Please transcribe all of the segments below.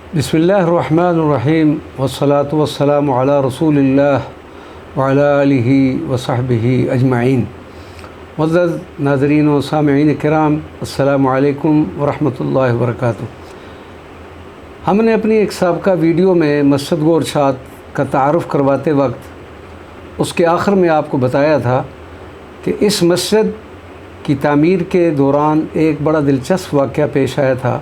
बिस्मिल्लाहिर्रहमानिर्रहीम वस्सलातु वस्सलामु अला रसूलिल्लाह व अला आलिहि व सहबिहि अजमाइन। मुअज़्ज़ज़ नाज़रीन व सामिईन किराम, अस्सलामु अलैकुम व रहमतुल्लाहि व बरकातुहू। हमने अपनी एक साबिक़ा वीडियो में मस्जिद गो इरशाद का तारुफ़ करवाते वक्त उसके आखिर में आपको बताया था कि इस मस्जिद की तामीर के दौरान एक बड़ा दिलचस्प वाक़या पेश आया था,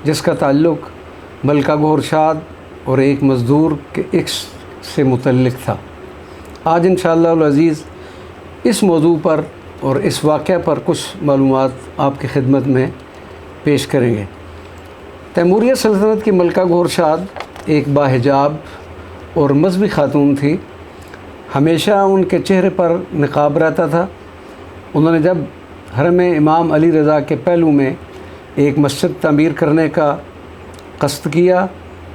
जिसका ताल्लुक़ मलका गो इरशाद और एक मज़दूर के इश्क़ से मुतल्लिक़ था। आज इंशाअल्लाह अज़ीज़ इस मौजू पर और इस वाक़या पर कुछ मालूमात आपकी खिदमत में पेश करेंगे। तैमूरिया सल्तनत की मलका गो इरशाद एक बाहिजाब और मज़हबी ख़ातून थी। हमेशा उनके चेहरे पर निक़ाब रहता था। उन्होंने जब हरम इमाम अली रज़ा के पहलू में एक मस्जिद तामीर करने का क़स्द किया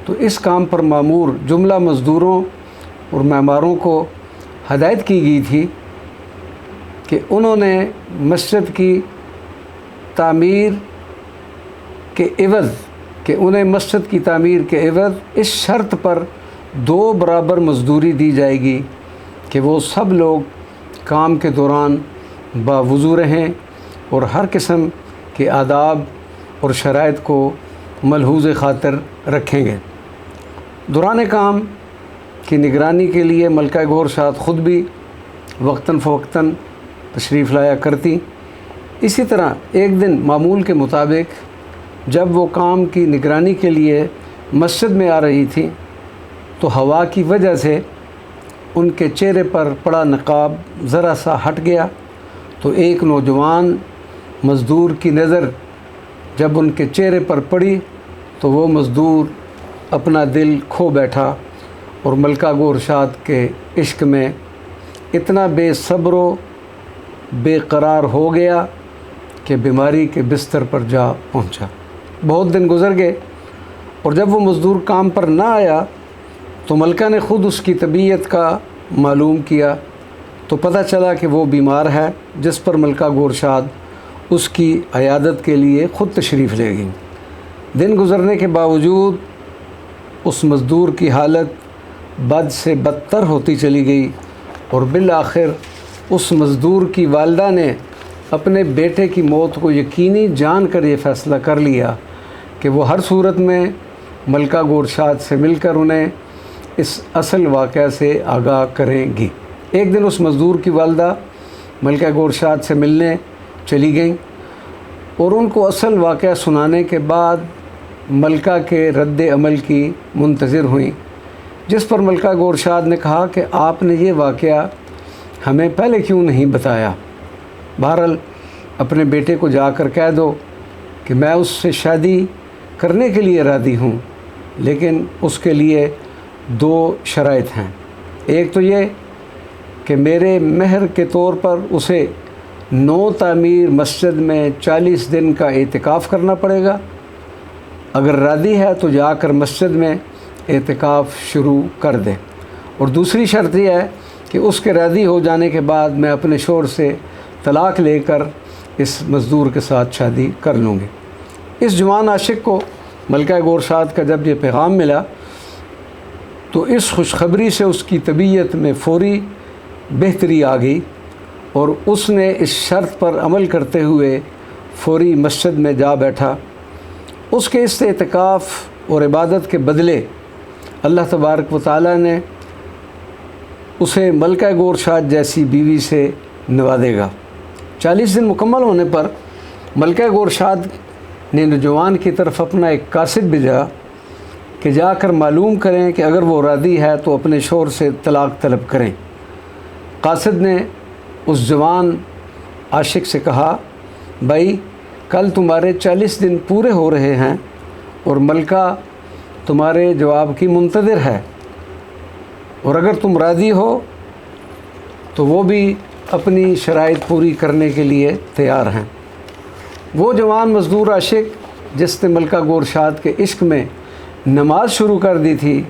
तो इस काम पर मामूर जुमला मज़दूरों और मेमारों को हदायत की गई थी कि उन्होंने मस्जिद की तामीर के एवज़ उन्हें मस्जिद की तामीर के एवज़ इस शर्त पर 2 बराबर मज़दूरी दी जाएगी कि वो सब लोग काम के दौरान बावुज़ू रहें और हर किस्म के आदाब और शराइत को मलहूज़ ख़ातिर रखेंगे। दौरान काम की निगरानी के लिए मलका गो इरशाद ख़ुद भी वक्तन फ़वक्तन तशरीफ़ लाया करती। इसी तरह एक दिन मामूल के मुताबिक जब वो काम की निगरानी के लिए मस्जिद में आ रही थी तो हवा की वजह से उनके चेहरे पर पड़ा नक़ाब ज़रा सा हट गया। तो एक नौजवान मज़दूर की नज़र जब उनके चेहरे पर पड़ी तो वो मज़दूर अपना दिल खो बैठा और मलका गो इरशाद के इश्क़ में इतना बेसब्र व बेकरार हो गया कि बीमारी के बिस्तर पर जा पहुंचा। बहुत दिन गुज़र गए और जब वो मज़दूर काम पर ना आया तो मलका ने ख़ुद उसकी तबीयत का मालूम किया तो पता चला कि वो बीमार है, जिस पर मलका गो इरशाद उसकी अयादत के लिए ख़ुद तशरीफ़ ले गई। दिन गुज़रने के बावजूद उस मज़दूर की हालत बद से बदतर होती चली गई और बिल आखिर उस मज़दूर की वालिदा ने अपने बेटे की मौत को यकीनी जान कर ये फ़ैसला कर लिया कि वो हर सूरत में मलका गो इरशाद से मिलकर उन्हें इस असल वाक़या से आगाह करेंगी। एक दिन उस मज़दूर की वालिदा मलका गो इरशाद से मिलने चली गई और उनको असल वाक़या सुनाने के बाद मलका के रद्द अमल की मुंतज़िर हुई, जिस पर मलका गो इरशाद ने कहा कि आपने ये वाक़या हमें पहले क्यों नहीं बताया। बहरहाल अपने बेटे को जाकर कह दो कि मैं उससे शादी करने के लिए राज़ी हूँ, लेकिन उसके लिए 2 शराइत हैं। एक तो ये कि मेरे महर के तौर पर उसे 9 तामीर मस्जिद में 40 दिन का एतिकाफ़ करना पड़ेगा। अगर राज़ी है तो जाकर मस्जिद में एतिकाफ़ शुरू कर दे। और दूसरी शर्त यह है कि उसके राज़ी हो जाने के बाद मैं अपने शोहर से तलाक़ लेकर इस मज़दूर के साथ शादी कर लूँगी। इस जवान आशिक़ को मलका गो इरशाद का जब ये पैगाम मिला तो इस खुशखबरी से उसकी तबीयत में फ़ौरी बेहतरी आ गई और उसने इस शर्त पर अमल करते हुए फ़ौरी मस्जिद में जा बैठा। उसके इस एतिकाफ़ और इबादत के बदले अल्लाह तबारक व तआला ने उसे मलका गो इरशाद जैसी बीवी से नवाजेगा। 40 दिन मुकम्मल होने पर मलका गो इरशाद ने नौजवान की तरफ अपना एक कासिद भेजा कि जाकर मालूम करें कि अगर वो राज़ी है तो अपने शोहर से तलाक़ तलब करें। कासिद ने उस जवान आशिक़ से कहा, भाई कल तुम्हारे 40 दिन पूरे हो रहे हैं और मलका तुम्हारे जवाब की मुंतज़िर है, और अगर तुम राज़ी हो तो वो भी अपनी शराइत पूरी करने के लिए तैयार हैं। वो जवान मज़दूर आशिक़ जिसने मलका गो इरशाद के इश्क़ में नमाज शुरू कर दी थी,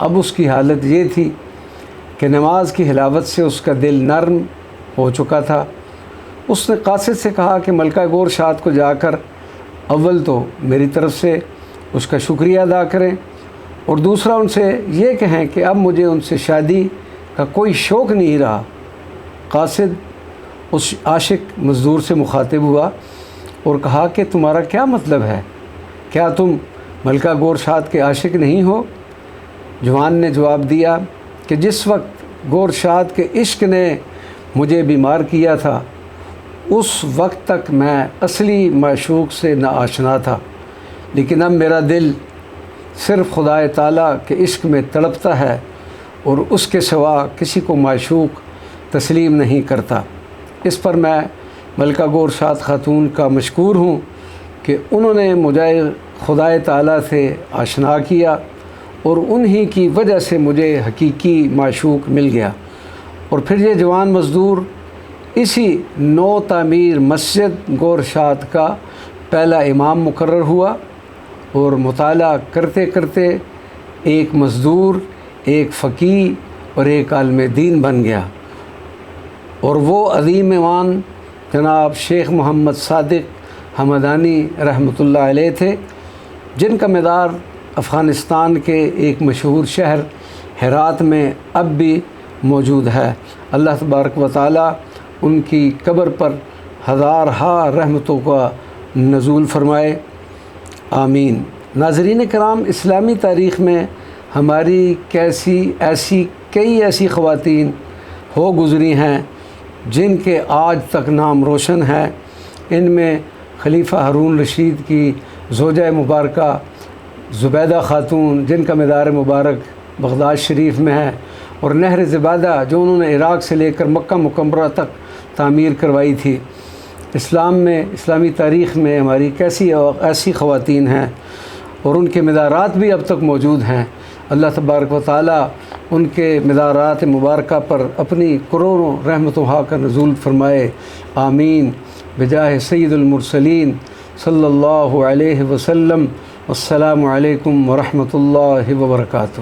अब उसकी हालत ये थी कि नमाज की हिलावत से उसका दिल नर्म हो चुका था। उसने कासिद से कहा कि मलका गो इरशाद को जाकर अव्वल तो मेरी तरफ़ से उसका शुक्रिया अदा करें اور دوسرا ان سے یہ کہیں کہ اب مجھے ان سے شادی کا کوئی شوق نہیں رہا۔ قاصد اس عاشق مزدور سے مخاطب ہوا اور کہا کہ تمہارا کیا مطلب ہے؟ کیا تم ملکہ گورشاد کے عاشق نہیں ہو؟ جوان نے جواب دیا کہ جس وقت گورشاد کے عشق نے مجھے بیمار کیا تھا اس وقت تک میں اصلی معشوق سے ناآشنا تھا، لیکن اب میرا دل صرف خدا تعالیٰ کے عشق میں تڑپتا ہے اور اس کے سوا کسی کو معشوق تسلیم نہیں کرتا۔ اس پر میں ملکہ گورشاد خاتون کا مشکور ہوں کہ انہوں نے مجھے خدا تعالیٰ سے آشنا کیا اور انہی کی وجہ سے مجھے حقیقی معشوق مل گیا۔ اور پھر یہ جوان مزدور اسی نو تعمیر مسجد گورشاد کا پہلا امام مقرر ہوا اور مطالعہ کرتے کرتے ایک مزدور، ایک فقیہ اور ایک عالم دین بن گیا۔ اور وہ عظیم ایمان جناب شیخ محمد صادق حمدانی رحمۃ اللہ علیہ تھے، جن کا مزار افغانستان کے ایک مشہور شہر ہرات میں اب بھی موجود ہے۔ اللہ تبارک و تعالیٰ ان کی قبر پر ہزارہا رحمتوں کا نزول فرمائے، آمین۔ ناظرین کرام، اسلامی تاریخ میں ہماری کئی ایسی خواتین ہو گزری ہیں جن کے آج تک نام روشن ہے۔ ان میں خلیفہ ہارون رشید کی زوجہ مبارکہ زبیدہ خاتون، جن کا مزار مبارک بغداد شریف میں ہے، اور نہر زبادہ جو انہوں نے عراق سے لے کر مکہ مکرمہ تک تعمیر کروائی تھی۔ اسلام میں، اسلامی تاریخ میں ہماری ایسی خواتین ہیں اور ان کے مزارات بھی اب تک موجود ہیں۔ اللہ تبارک و تعالیٰ ان کے مزارات مبارکہ پر اپنی کروڑوں رحمتوں کا نزول فرمائے، آمین، بجاہ سید المرسلین صلی اللہ علیہ وسلم۔ السلام علیکم ورحمۃ اللہ وبرکاتہ۔